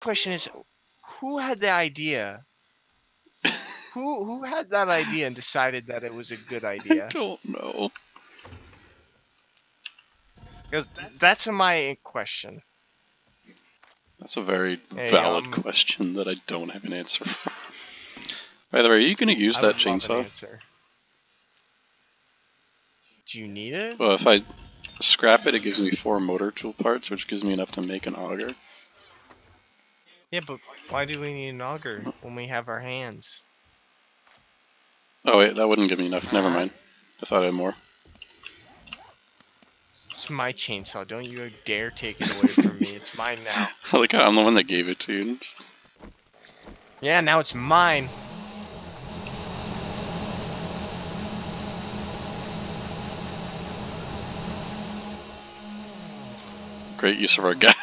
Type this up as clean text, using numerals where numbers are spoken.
question is, who had the idea? Who had that idea and decided that it was a good I idea? don't know. Because that's my question. That's a very Hey, valid question that I don't have an answer for. By the way, are you going to use I that would love an chainsaw? answer. Do you need it? Well, if I scrap it, it gives me 4 motor tool parts, which gives me enough to make an auger. Yeah, but why do we need an auger when we have our hands? Oh wait, that wouldn't give me enough. Never mind. I thought I had more. It's my chainsaw. Don't you dare take it away from me. It's mine now. Like, I'm the one that gave it to you. Yeah, now it's mine. Great use of our gas.